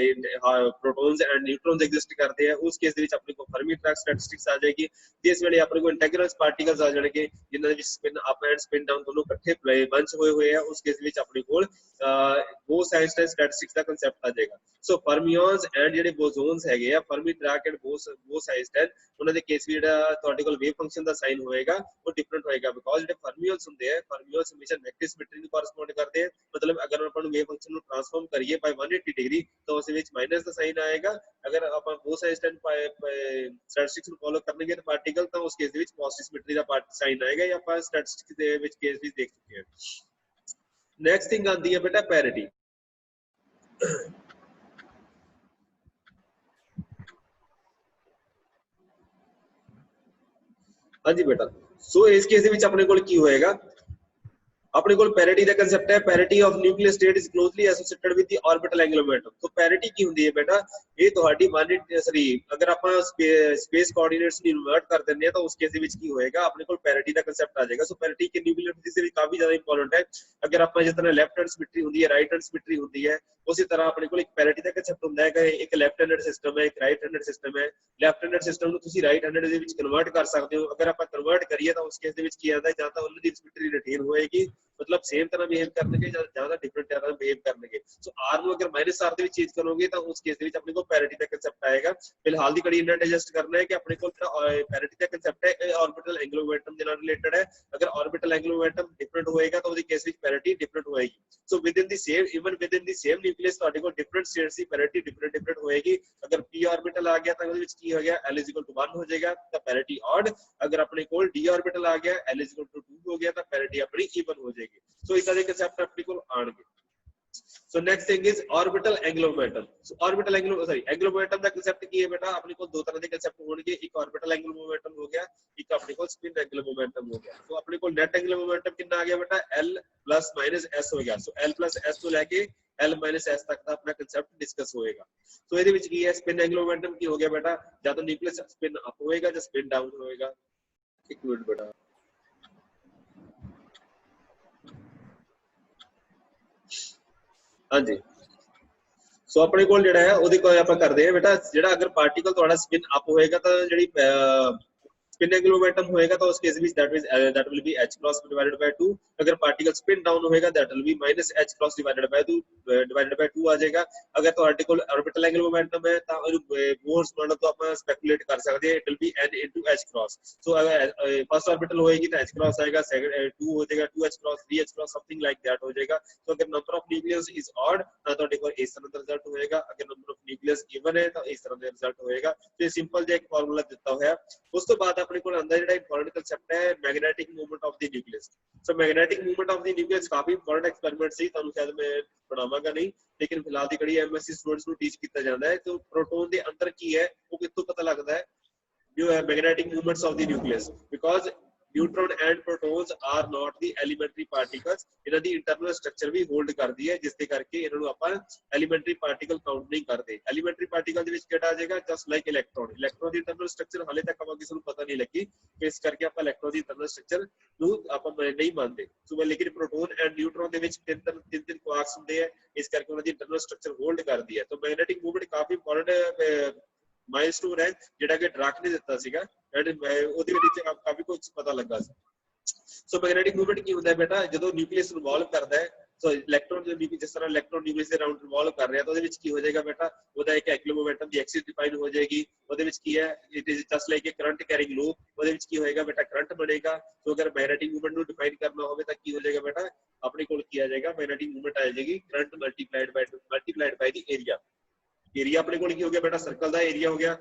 प्रोटॉन्स एंड न्यूट्रॉन्स एग्जिस्ट करते हैं, उस केस दे विच अपने को फर्मी डिराक स्टैटिस्टिक्स आ जाएगी। जिस वेले अपने को इंटीग्रल पार्टिकल्स आ जाएंगे जिन्हां दे विच spin up and spin down दोनों इकट्ठे बंच होए हुए हैं, उस केस दे विच अपने कोल बोस आइंस्टाइन स्टैटिस्टिक्स दा कांसेप्ट आ जाएगा। सो फर्मियंस एंड जिहड़े बोसोन्स हैगे आ, Fermi Dirac and Bose Einstein, उन्हां दे केस विच जिहड़ा तुहाडे कोल वेव फंक्शन ਦਾ ਸਾਈਨ ਹੋਏਗਾ ਉਹ ਡਿਫਰੈਂਟ ਹੋਏਗਾ ਬਿਕੋਜ਼ ਜਿਹੜੇ ਫਰਮੀਅਲਸ ਹੁੰਦੇ ਆ, ਫਰਮੀਅਲਸ ਹਮੇਸ਼ਾ ਨੈਗੇਟਿਵ ਸਿਮੈਟਰੀ ਨੂੰ ਕੋਰਸਪੋਂਡ ਕਰਦੇ ਆ। ਮਤਲਬ ਅਗਰ ਆਪਾਂ ਨੂੰ ਵੇਵ ਫੰਕਸ਼ਨ ਨੂੰ ਟ੍ਰਾਂਸਫਾਰਮ ਕਰੀਏ ਬਾਈ 180 ਡਿਗਰੀ ਤਾਂ ਉਸ ਵਿੱਚ ਮਾਈਨਸ ਦਾ ਸਾਈਨ ਆਏਗਾ। ਅਗਰ ਆਪਾਂ ਬੋਸ ਆਈਂਸਟਾਈਨ ਸਟੈਟਿਸਟਿਕਸ ਨੂੰ ਫੋਲੋ ਕਰਨਗੇ ਤਾਂ ਪਾਰਟੀਕਲ ਤਾਂ ਉਸ ਕੇਸ ਦੇ ਵਿੱਚ ਪੋਜ਼ਿਟਿਵ ਸਿਮੈਟਰੀ ਦਾ ਸਾਈਨ ਆਏਗਾ। ਇਹ ਆਪਾਂ ਸਟੈਟਿਸਟਿਕਸ ਦੇ ਵਿੱਚ ਕੇਸ ਵੀ ਦੇਖ ਚੁੱਕੇ ਹਾਂ। ਨੈਕਸਟ ਥਿੰਗ ਆਂਦੀ ਹੈ ਬੇਟਾ ਪੈਰਿਟੀ। हाँ जी बेटा, सो इस केस ਵਿੱਚ ਆਪਣੇ ਕੋਲ ਕੀ ਹੋਏਗਾ, अपने को पैरिटी का कंसेप्ट है। Parity of nuclear state is closely associated with the orbital angular momentum. तो पैरिटी की ਹੁੰਦੀ ਹੈ बेटा, ਇਹ ਤੁਹਾਡੀ अगर ਆਪਾਂ स्पेस कोऑर्डिनेट्स ਨੂੰ ਇਨਵਰਟ ਕਰ ਦਿੰਦੇ ਆ ਤਾਂ ਉਸ ਕੇਸ ਦੇ ਵਿੱਚ ਕੀ ਹੋਏਗਾ, ਆਪਣੇ ਕੋਲ पैरिटी ਦਾ ਕੰਸੈਪਟ ਆ ਜਾਏਗਾ। ਸੋ पैरिटी के न्यूक्लियर फिजिक्स ਦੇ ਵਿੱਚ ਕਾਫੀ ਜ਼ਿਆਦਾ ਇੰਪੋਰਟੈਂਟ ਹੈ। अगर ਆਪਾਂ ਜਿਸ ਤਰ੍ਹਾਂ ਲੈਫਟ ਹੈਂਡ ਸਿਮੈਟਰੀ ਹੁੰਦੀ ਹੈ, ਰਾਈਟ ਹੈਂਡ ਸਿਮੈਟਰੀ ਹੁੰਦੀ ਹੈ, ਉਸੇ ਤਰ੍ਹਾਂ ਆਪਣੇ ਕੋਲ ਇੱਕ ਪੈਰਿਟੀ ਦਾ ਕੰਸੈਪਟ ਹੁੰਦਾ ਹੈ ਕਿ ਇੱਕ ਲੈਫਟ ਹੈਂਡਡ ਸਿਸਟਮ ਹੈ, ਇੱਕ ਰਾਈਟ ਹੈਂਡਡ ਸਿਸਟਮ ਹੈ। ਲੈਫਟ ਹੈਂਡਡ ਸਿਸਟਮ ਨੂੰ ਤੁਸੀਂ ਰਾਈਟ ਹੈਂਡਡ ਦੇ ਵਿੱਚ ਕਨਵਰਟ ਕਰ ਸਕਦੇ ਹੋ। ਅਗਰ ਆਪਾਂ ਕਨਵਰਟ ਕਰੀਏ ਤਾਂ ਉਸ ਕੇਸ ਦੇ ਵਿੱਚ ਕੀ ਆਉਂਦਾ, ਜਾਂ ਤਾਂ ਉਹਨਾਂ ਦੀ ਸਿਮੈਟਰੀ ਰਿਟੇਨ ਹੋਏਗੀ, मतलब सेम तरह बिहेव करने ज्यादा डिफरेंट तरह बिहेव करने। सो आर ਨੂੰ अगर माइनस आर ਦੇ ਵਿੱਚ ਚੇਂਜ ਕਰੋਗੇ ਤਾਂ ਉਸ ਕੇਸ ਦੇ ਵਿੱਚ ਆਪਣੇ ਕੋਲ ਪੈਰਿਟੀ ਦਾ ਕਨਸੈਪਟ ਆਏਗਾ। ਫਿਲਹਾਲ ਦੀ ਘੜੀ ਇਹਨਾਂ ਐਡਜਸਟ ਕਰਨਾ ਹੈ ਕਿ ਆਪਣੇ ਕੋਲ ਪੈਰਿਟੀ ਦਾ ਕਨਸੈਪਟ ਹੈ ਆਰਬਿਟਲ ਐਂਗੂਲਰ ਮੋਮੈਂਟਮ ਦੇ ਨਾਲ ਰਿਲੇਟਡ ਹੈ। ਅਗਰ ਆਰਬਿਟਲ ਐਂਗੂਲਰ ਮੋਮੈਂਟਮ ਡਿਫਰੈਂਟ ਹੋਏਗਾ ਤਾਂ ਉਹਦੇ ਕੇਸ ਵਿੱਚ ਪੈਰਿਟੀ ਡਿਫਰੈਂਟ ਹੋਏਗੀ। ਸੋ ਵਿਦਿਨ ਦੀ ਸੇਮ ਇਵਨ ਵਿਦਿਨ ਦੀ ਸੇਮ ਨਿਊਕਲੀਅਸ ਤੁਹਾਡੇ ਕੋਲ ਡਿਫਰੈਂਟ ਸਟੇਟਸ ਦੀ ਪੈਰਿਟੀ ਡਿਫਰੈਂਟ ਹੋਏਗੀ। ਅਗਰ p ਆਰਬਿਟਲ ਆ ਗਿਆ ਤਾਂ ਉਹਦੇ ਵਿੱਚ ਕੀ ਹੋ ਗਿਆ, l = 1 ਹੋ ਜਾਏਗਾ ਤਾਂ ਪੈਰਿਟੀ ऑड। ਅਗਰ ਆਪਣੇ ਕੋਲ d ਆਰਬਿਟਲ ਆ ਗਿਆ, l = 2 ਹੋ ਗਿਆ ਤਾਂ ਪੈਰਿਟੀ ਆਪਣੀ ਈਵਨ ਹੋ ਜਾਏਗੀ। ਸੋ ਇਦਾਂ ਦੇ concept ਆਪਣੇ ਕੋਲ ਆਣਗੇ। So next thing is orbital angular momentum. So orbital angular momentum the concept ਕੀ ਹੈ ਬੇਟਾ, ਆਪਣੇ ਕੋਲ ਦੋ ਤਰ੍ਹਾਂ ਦੇ concept ਹੋਣਗੇ, ਇੱਕ orbital angular momentum ਹੋ ਗਿਆ, ਇੱਕ ਆਪਣੇ ਕੋਲ spin angular momentum ਹੋ ਗਿਆ। so ਆਪਣੇ ਕੋਲ net angular momentum ਕਿੰਨਾ ਆ ਗਿਆ ਬੇਟਾ, l + - s ਹੋ ਗਿਆ। so l + s ਤੋਂ ਲੈ ਕੇ l - s ਤੱਕ ਦਾ ਆਪਣਾ concept ਡਿਸਕਸ ਹੋਏਗਾ। so ਇਹਦੇ ਵਿੱਚ ਕੀ ਹੈ, spin angular momentum ਕੀ ਹੋ ਗਿਆ ਬੇਟਾ, ਜਾਂ ਤਾਂ ਨਿਊਕਲੀਅਸ spin ਅਪ ਹੋਏਗਾ ਜਾਂ spin down ਹੋਏਗਾ। ਇੱਕ ਮਿੰਟ ਬੇਟਾ, हाँ जी। सो अपने कोल जिहड़ा है ओहदे कोल आपां करदे हैं बेटा, जिहड़ा अगर पार्टिकल तुहाडा स्पिन अप होएगा तो जिहड़ी स्पिन एंगुलर मोमेंटम होएगा तो उस केस में that will be h cross divided by 2। अगर पार्टिकल स्पिन डाउन होएगा that will be minus h cross divided by 2 आ जाएगा। अगर तुहाडे कोल ऑर्बिटल एंगुलर मोमेंटम है तो बोर्स मॉडल तो ਆਪਾਂ स्पेकुलेट कर सकते हैं, it will be n into h cross। so अगर फर्स्ट ऑर्बिटल होएगी तो h cross आएगा, सेकंड 2 हो जाएगा, 2h cross 3h cross something like that हो जाएगा। तो अगर number of nucleus is odd तो तुहाडे कोल इस तरह का रिजल्ट होएगा, अगर नंबर ऑफ न्यूक्लियस इवन है तो इस तरह का रिजल्ट होएगा। तो सिंपल जो एक फार्मूला दिता होया। उस तो बाद ਆਪਣੇ ਕੋਲ ਆਂਦਾ ਜਿਹੜਾ ਇੰਪੋਰਟੈਂਟ ਕਨਸੈਪਟ ਹੈ magnetic movement of the nucleus. So magnetic movement of the nucleus ਕਾਫੀ ਇੰਪੋਰਟੈਂਟ ਐਕਸਪੈਰੀਮੈਂਟ ਸੀ, ਤੁਹਾਨੂੰ ਸ਼ਾਇਦ ਮੈਂ ਪੜਾਵਾਂਗਾ ਨਹੀਂ, ਲੇਕਿਨ ਫਿਲਹਾਲ ਦੀ ਘੜੀ ਐਮਐਸਸੀ ਸਟੂਡੈਂਟਸ ਨੂੰ ਟੀਚ ਕੀਤਾ ਜਾਂਦਾ ਹੈ। ਤੇ ਪ੍ਰੋਟੋਨ ਦੇ ਅੰਦਰ ਕੀ ਹੈ ਉਹ ਕਿੱਥੋਂ ਪਤਾ ਲੱਗਦਾ ਹੈ, ਜੋ ਹੈ magnetic movements of the nucleus, because neutron and protons are not the elementary particles, ਇਹਨਾਂ ਦੀ ਇੰਟਰਨਲ ਸਟਰਕਚਰ ਵੀ ਹੋਲਡ ਕਰਦੀ ਹੈ, ਜਿਸ ਦੇ ਕਰਕੇ ਇਹਨਾਂ ਨੂੰ ਆਪਾਂ ਐਲੀਮੈਂਟਰੀ ਪਾਰਟੀਕਲ ਕਾਊਂਟ ਨਹੀਂ ਕਰਦੇ। ਐਲੀਮੈਂਟਰੀ ਪਾਰਟੀਕਲ ਦੇ ਵਿੱਚ ਕਿਹੜਾ ਆ ਜਾਏਗਾ, ਜਸਟ ਲਾਈਕ ਇਲੈਕਟ੍ਰੋਨ। ਇਲੈਕਟ੍ਰੋਨ ਦੀ ਇੰਟਰਨਲ ਸਟਰਕਚਰ ਹਾਲੇ ਤੱਕ ਆਪਾਂ ਕਿਸੇ ਨੂੰ ਪਤਾ ਨਹੀਂ ਲੱਗੀ, ਇਸ ਕਰਕੇ ਆਪਾਂ ਇਲੈਕਟ੍ਰੋਨ ਦੀ ਇੰਟਰਨਲ ਸਟਰਕਚਰ ਨੂੰ ਆਪਾਂ ਨਹੀਂ ਮੰਨਦੇ। ਸੋ ਲੇਕਿਨ ਪ੍ਰੋਟੋਨ ਐਂਡ ਨਿਊਟਰੋਨ ਦੇ ਵਿੱਚ ਤਿੰਨ ਕੁਆਰਕਸ ਹੁੰਦੇ ਆ, ਇਸ ਕਰਕੇ ਉਹਨਾਂ ਦੀ ਇੰਟਰਨਲ ਸਟਰਕਚਰ ਹੋਲਡ ਕਰਦੀ ਹੈ। ਤਾਂ ਮੈਗਨੈਟਿਕ ਮੂਵਮੈਂਟ ਕਾਫੀ ਇੰਪੋਰਟੈਂਟ ਮਾਈਲਸਟੋਨ ਹੈ ਜਿਹੜਾ ਕਿ ਡਰਾਕ ਨੇ ਦਿੱਤਾ ਸੀਗਾ, ਐਂਡ ਉਹਦੇ ਵਿੱਚ ਕਾਫੀ ਕੁਝ ਪਤਾ ਲੱਗਾ ਸੀ। ਸੋ ਮੈਗਨੈਟਿਕ ਮੂਵਮੈਂਟ ਕੀ ਹੁੰਦਾ ਹੈ ਬੇਟਾ, ਜਦੋਂ ਨਿਊਕਲੀਅਸ ਰਿਵੋਲਵ ਕਰਦਾ ਹੈ, ਸੋ ਇਲੈਕਟ੍ਰੋਨ ਜਿਸ ਤਰ੍ਹਾਂ ਇਲੈਕਟ੍ਰੋਨ ਨਿਊਕਲੀਅਸ ਦੇ ਅਰਾਊਂਡ ਰਿਵੋਲਵ ਕਰ ਰਿਹਾ, ਤਾਂ ਉਹਦੇ ਵਿੱਚ ਕੀ ਹੋ ਜਾਏਗਾ ਬੇਟਾ, ਉਹਦਾ ਇੱਕ ਐਂਗੂਲਰ ਮੋਮੈਂਟਮ ਦੀ ਐਕਸਿਸ ਡਿਫਾਈਨ ਹੋ ਜਾਏਗੀ। ਉਹਦੇ ਵਿੱਚ ਕੀ ਹੈ, it is just like a current carrying loop, ਉਹਦੇ ਵਿੱਚ ਕੀ ਹੋਏਗਾ ਬੇਟਾ, ਕਰੰਟ ਬਣੇਗਾ। ਸੋ ਅਗਰ ਮੈਗਨੈਟਿਕ ਮੂਵਮੈਂਟ ਨੂੰ ਡਿਫਾਈਨ ਕਰਨਾ ਹੋਵੇ ਤਾਂ ਕੀ ਹੋ ਜਾਏਗਾ ਬੇਟਾ, ਆਪਣੇ ਕੋਲ ਕੀ ਆ ਜਾਏਗਾ, ਮੈਗਨੈਟਿਕ ਮੂਵਮੈਂਟ ਆ ਜਾਏਗੀ ਕਰੰਟ ਮਲਟੀਪਲਾਈਡ ਬਾਈ ਦੀ ਏਰੀਆ। ਏਰੀਆ ਆਪਣੇ ਕੋਲ ਕੀ ਹੋ ਗਿਆ ਬੇਟਾ, ਸਰਕਲ ਦਾ ਏਰੀਆ ਹੋ ਗਿਆ,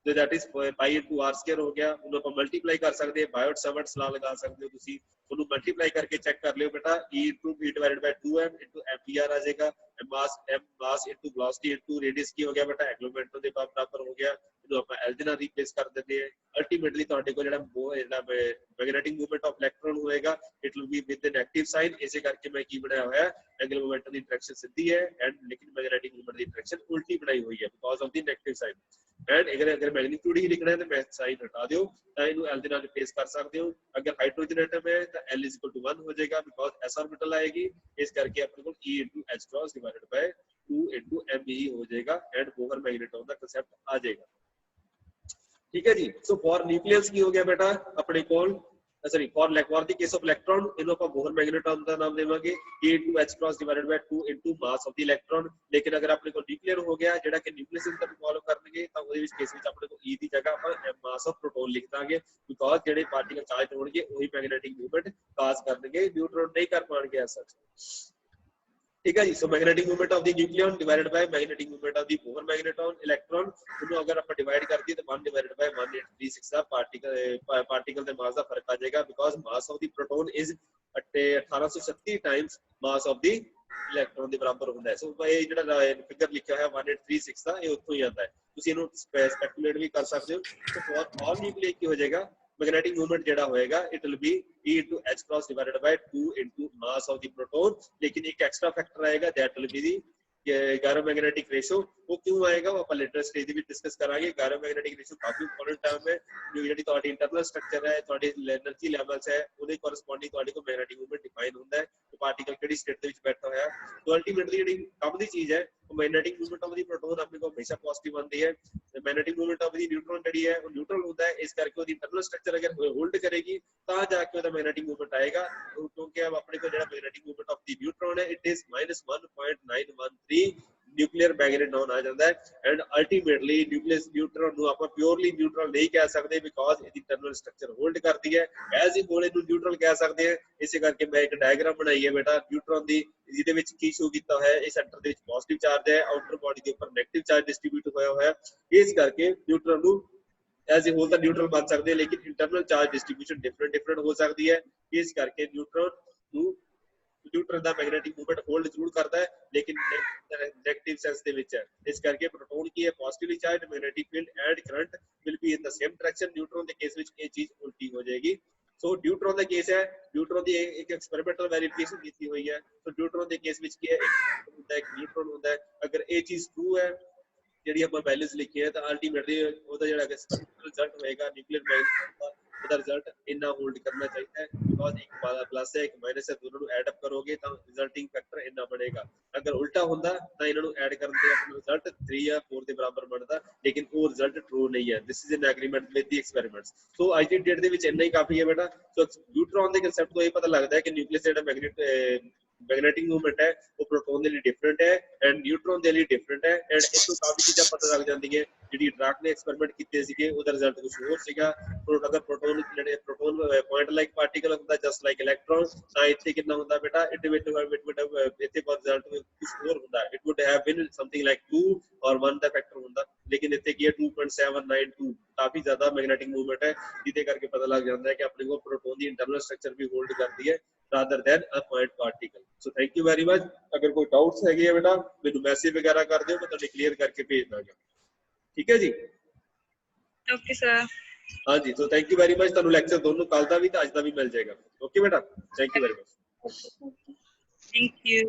so that is pi into r square ਹੋ ਗਿਆ। ਉਹਨੂੰ ਆਪਾਂ ਮਲਟੀਪਲਾਈ ਕਰ ਸਕਦੇ ਹਾਂ, ਬਾਇਓਟ ਸਵਰਟਸ ਲਾ ਲਗਾ ਸਕਦੇ ਹੋ ਤੁਸੀਂ, ਉਹਨੂੰ ਮਲਟੀਪਲਾਈ ਕਰਕੇ ਚੈੱਕ ਕਰ ਲਿਓ ਬੇਟਾ, e into v divided by 2m into mpr ਆ ਜਾਏਗਾ। mass into velocity into radius ਕੀ ਹੋ ਗਿਆ ਬੇਟਾ, ਐਂਗੂਲਰ ਮੋਮੈਂਟਮ ਦੇ ਬਰਾਬਰ ਹੋ ਗਿਆ। ਇਹਨੂੰ ਆਪਾਂ l ਦੇ ਨਾਲ ਰੀਪਲੇਸ ਕਰ ਦਿੰਦੇ ਹਾਂ। ਅਲਟੀਮੇਟਲੀ ਤੁਹਾਡੇ ਕੋਲ ਜਿਹੜਾ ਮੈਗਨੈਟਿਕ ਮੂਵਮੈਂਟ ਆਫ ਇਲੈਕਟ੍ਰੋਨ ਹੋਏਗਾ, it will B with N active sign. ਇਸੇ ਕਰਕੇ ਮੈਂ ਕੀ ਬਣਾਇਆ ਹੋਇਆ, ਐਂਗੂਲਰ ਮੋਮੈਂਟਮ ਦੀ ਡਾਇਰੈਕਸ਼ਨ ਸਿੱਧੀ ਹੈ ਐਂਡ ਲੇਕਿਨ ਮੈਗਨੈਟਿਕ ਮੂਵਮੈਂਟ ਦੀ ਡਾਇਰੈਕਸ਼ਨ ਉਲਟੀ ਬਣਾਈ ਹੋਈ ਹੈ because of the negative sign. And अगर मैग्नीट्यूड ही लिखना है तो मैं साइन हटा दो, इनू l दे नाल रिप्लेस कर सकते हो। अगर हाइड्रोजन एटम है तो l = 1 हो जाएगा बिकॉज़ s ऑर्बिटल आएगी, इस करके अपने को e * h cross divided by 2 * m ही हो जाएगा एंड बोहर मैग्नेट्रॉन का कांसेप्ट आ जाएगा। ठीक है जी। सो फॉर न्यूक्लियस की हो गया बेटा अपने को, sorry for the case of electron इनो ਆਪਾਂ बोहर मैग्नेट्रॉन ਦਾ ਨਾਮ ਦੇਵਾਂਗੇ e * h cross divided by 2 into mass of the electron. लेकिन अगर ਆਪਣੇ ਕੋਲ न्यूक्लियर हो गया ਜਿਹੜਾ ਕਿ ਨਿਊਕਲੀਅਸ ਨੂੰ ਇਨਵੋਲਵ ਕਰਨਗੇ ਤਾਂ ਉਹਦੇ ਵਿੱਚ ਕੇਸ ਵਿੱਚ ਆਪਣੇ ਕੋਲ e ਦੀ ਜਗ੍ਹਾ ਆਪਾਂ ਮਾਸ ਆਫ ਪ੍ਰੋਟੋਨ ਲਿਖ ਦਾਂਗੇ ਬਿਕੋਜ਼ ਜਿਹੜੇ ਪਾਰਟੀਕਲ ਚਾਰਜ ਹੋਣਗੇ ਉਹੀ ਮੈਗਨੈਟਿਕ ਮੂਵਮੈਂਟ ਕਾਜ਼ ਕਰਨਗੇ, ਨਿਊਟਰੋਨ ਨਹੀਂ ਕਰ ਪਾਣਗੇ ਐਸਾ। ठीक है जी। So magnetic movement of the nucleon divided by magnetic movement of the Bohr magnetron electron, दोनों अगर आप डिवाइड कर दिए तो 1 डिवाइडेड बाय 1836 का पार्टिकल ਦੇ मास ਦਾ ਫਰਕ ਆ ਜਾਏਗਾ because mass of the proton is 1836 times mass of the electron ਦੇ ਬਰਾਬਰ ਹੁੰਦਾ ਹੈ। ਸੋ ਇਹ ਜਿਹੜਾ ਫਿਗਰ ਲਿਖਿਆ ਹੋਇਆ 1836 ਦਾ, ਇਹ ਉੱਥੋਂ ਹੀ ਆਉਂਦਾ ਹੈ, ਤੁਸੀਂ ਇਹਨੂੰ ਸਪੈਕੂਲੇਟ ਵੀ ਕਰ ਸਕਦੇ ਹੋ। ਸੋ ਫॉर ऑल न्यूक्लियर ਕੀ ਹੋ ਜਾਏਗਾ, मैग्नेटिक मूवमेंट जेड़ा होएगा it will be e into h cross divided by 2 into mass of the proton। लेकिन एक एक्स्ट्रा फैक्टर आएगा that will be the gyromagnetic ratio. वो क्यों आएगा वो अपन लेटर स्टेज में डिस्कस करांगे। गैरोमैग्नेटिक रेशियो काफी इंपॉर्टेंट टर्म है, जो ਜਿਹੜੀ ਤੁਹਾਡੀ ਇੰਟਰਨਲ ਸਟਰਕਚਰ ਹੈ, ਤੁਹਾਡੀ એનર્ਜੀ ਲੈਵਲਸ ਹੈ, ਉਹਦੇ ਕੋਰਸਪੋਂਡਿੰਗ ਤੁਹਾਡੇ ਕੋਲ ਮੈਗਨੈਟਿਕ ਮੂਵਮੈਂਟ ਡਿਫਾਈਨ ਹੁੰਦਾ ਹੈ ਕਿ ਪਾਰਟੀਕਲ ਕਿਹੜੀ ਸਟੇਟ ਦੇ ਵਿੱਚ ਬੈਠਾ ਹੋਇਆ। तो ਅਲਟੀਮੇਟਲੀ ਜਿਹੜੀ ਕੰਮ ਦੀ ਚੀਜ਼ ਹੈ ਉਹ magnetic movement of the proton ਆਪਣੇ ਕੋਲ ਹਮੇਸ਼ਾ ਪੋਜ਼ਿਟਿਵ ਆਉਂਦੀ ਹੈ, magnetic movement of the neutron ਜਿਹੜੀ ਹੈ ਉਹ ਨਿਊਟਰਲ ਹੁੰਦਾ ਹੈ, ਇਸ ਕਰਕੇ ਉਹਦੀ ਇੰਟਰਨਲ ਸਟਰਕਚਰ ਅਗਰ ਹੋਲਡ ਕਰੇਗੀ ਤਾਂ ਜਾ ਕੇ ਉਹਦਾ ਮੈਗਨੈਟਿਕ ਮੂਵਮੈਂਟ ਆਏਗਾ। ਕਿਉਂਕਿ ਆਪਣੇ ਕੋਲ ਜਿਹੜਾ ਮੈਗਨੈਟਿਕ ਮੂਵਮੈਂਟ ਆਫ ਦੀ ਨਿਊਟਰॉन ਹੈ it is -1.913 nuclear magnet noun ਆ ਜਾਂਦਾ ਹੈ। ਐਂਡ ਅਲਟੀਮੇਟਲੀ ਨਿਊਟਰॉन ਨੂੰ ਆਪਾਂ ਪਿਓਰਲੀ ਨਿਊਟਰਲ ਨਹੀਂ ਕਹਿ ਸਕਦੇ ਬਿਕੋਜ਼ ਇਹਦੀ ਇੰਟਰਨਲ ਸਟਰਕਚਰ ਹੋਲਡ ਕਰਦੀ ਹੈ, ਐਜ਼ ਹੀ ਹੋਲ ਇਹਨੂੰ ਨਿਊਟਰਲ ਕਹਿ ਸਕਦੇ ਹਾਂ। ਇਸੇ ਕਰਕੇ ਮੈਂ ਇੱਕ ਡਾਇਗਰਾਮ ਬਣਾਈ ਹੈ ਬੇਟਾ ਨਿਊਟਰॉन ਦੀ, ਜਿਹਦੇ ਵਿੱਚ ਕੀ ਸ਼ੋ ਕੀਤਾ ਹੋਇਆ, ਇਹ ਸੈਂਟਰ ਦੇ ਵਿੱਚ ਪੋਜ਼ਿਟਿਵ ਚਾਰਜ ਹੈ, ਆਊਟਰ ਬਾਡੀ ਦੇ ਉੱਪਰ ਨੈਗੇਟਿਵ ਚਾਰਜ ਡਿਸਟ੍ਰੀਬਿਊਟ ਹੋਇਆ ਹੋਇਆ। ਇਸ ਕਰਕੇ ਨਿਊਟਰਲ ਨੂੰ ਐਜ਼ ਅ ਹੋਲ ਤਾਂ ਨਿਊਟਰਲ ਬਣ ਸਕਦੇ हैं, लेकिन इंटरनल चार्ज डिस्ट्रीब्यूशन डिफरेंट हो सकती है। इस करके न्यूट्रॉन ਦਾ मैग्नेटिक मूवमेंट होल्ड जरूर करता है लेकिन नेगेटिव सेंस ਦੇ ਵਿੱਚ ਹੈ। ਇਸ ਕਰਕੇ प्रोटॉन की है positively charge magnetic field and current will be in the same direction. Neutron ਦੇ ਕੇਸ ਵਿੱਚ ਇਹ ਚੀਜ਼ ਉਲਟੀ ਹੋ ਜਾਏਗੀ। ਸੋ न्यूट्रॉन ਦਾ ਕੇਸ ਹੈ, न्यूट्रॉन ਦੀ ਇੱਕ ਐਕਸਪੈਰੀਮੈਂਟਲ ਵੈਰੀਫਿਕੇਸ਼ਨ ਕੀਤੀ ਹੋਈ ਹੈ। ਸੋ न्यूट्रॉन ਦੇ ਕੇਸ ਵਿੱਚ ਕੀ ਹੈ, ਇੱਕ ਹੁੰਦਾ ਹੈ ਇੱਕ न्यूट्रॉन ਹੁੰਦਾ ਹੈ। ਅਗਰ ਇਹ ਚੀਜ਼ ਟਰੂ ਹੈ ਜਿਹੜੀ ਆਪਾਂ ਵੈਲਿਊਜ਼ ਲਿਖੀ ਹੈ ਤਾਂ ਅਲਟੀਮੇਟਲੀ ਉਹਦਾ ਜਿਹੜਾ ਰਿਜ਼ਲਟ ਹੋਏਗਾ ਨਿਊਕਲੀਅਰ ਮੈਗਨੇਟਿਕ ਦਾ, ਉਹਦਾ ਰਿਜ਼ਲਟ ਇੰਨਾ ਹੋਲਡ ਕਰਨਾ ਚਾਹੀਦਾ ਹੈ ਬਿਕੋਜ਼ ਇੱਕ ਪਲੱਸ ਹੈ ਇੱਕ ਮਾਈਨਸ ਹੈ, ਦੋਨਾਂ ਨੂੰ ਐਡ ਅਪ ਕਰੋਗੇ ਤਾਂ ਰਿਜ਼ਲਟਿੰਗ ਫੈਕਟਰ ਇੰਨਾ ਬਣੇਗਾ। ਅਗਰ ਉਲਟਾ ਹੁੰਦਾ ਤਾਂ ਇਹਨਾਂ ਨੂੰ ਐਡ ਕਰਨ ਤੇ ਆਪਣਾ ਰਿਜ਼ਲਟ 3 ਜਾਂ 4 ਦੇ ਬਰਾਬਰ ਬਣਦਾ, ਲੇਕਿਨ ਉਹ ਰਿਜ਼ਲਟ ਟਰੂ ਨਹੀਂ ਹੈ। This is an agreement with the experiments. So ਅੱਜ ਦੀ ਡੇਟ ਦੇ ਵਿੱਚ ਇੰਨਾ ਹੀ ਕਾਫੀ ਹੈ ਬੇਟਾ। ਸੋ ਨਿਊਟਰॉन ਦੇ ਕਨਸੈਪਟ ਤੋਂ ਇਹ ਪਤਾ ਲੱਗਦਾ ਹੈ ਕਿ ਨਿਊਕਲੀਅਸ ਜਿਹੜਾ मैग्नेटिक मूवमेंट है वो प्रोटोन के लिए डिफरेंट है एंड न्यूट्रॉन के लिए डिफरेंट है एंड इसको काफी चीज़ां पता लग जाती है जी ड्राक ने एक्सपेरिमेंट किए सीगे ਉਹਦਾ ਰਿਜ਼ਲਟ ਕੁਝ ਹੋਰ ਸੀਗਾ ਅਗਰ ਪ੍ਰੋਟੋਨ ਜਿਹੜੇ ਪ੍ਰੋਟੋਨ ਪੁਆਇੰਟ ਲਾਈਕ ਪਾਰਟੀਕਲ ਹੁੰਦਾ ਜਸਟ ਲਾਈਕ ਇਲੈਕਟ੍ਰੋਨ ਤਾਂ ਇੱਥੇ ਕਿੰਨਾ ਹੁੰਦਾ ਬੇਟਾ ਇਟ ਵਿਟ ਇੱਥੇ ਪਰ ਰਿਜ਼ਲਟ ਕੁਝ ਹੋਰ ਹੁੰਦਾ it wood have been something like 2 ਔਰ 1 ਦਾ ਫੈਕਟਰ ਹੁੰਦਾ ਲੇਕਿਨ ਇੱਥੇ ਕੀ ਹੈ 2.792 ਕਾਫੀ ਜ਼ਿਆਦਾ ਮੈਗਨੈਟਿਕ ਮੂਵਮੈਂਟ ਹੈ ਜਿਹਦੇ ਕਰਕੇ ਪਤਾ ਲੱਗ ਜਾਂਦਾ ਹੈ ਕਿ ਆਪਣੇ ਕੋਲ ਪ੍ਰੋਟੋਨ ਦੀ ਇੰਟਰਨਲ ਸਟਰਕਚਰ ਵੀ ਹੋਲਡ ਕਰਦੀ ਹੈ rather than a point particle. So thank you very much. अगर कोई doubts है बेटा मेनू मैसेज वगैरह कर दियो मैं तुहानू क्लियर करके भेज दांगा ठीक है जी ओके सर हाँ जी तो थैंक यू वेरी मच तुहानू लेक्चर दोनों कल दा भी ते अज दा भी मिल जाएगा ओके बेटा thank you very much thank you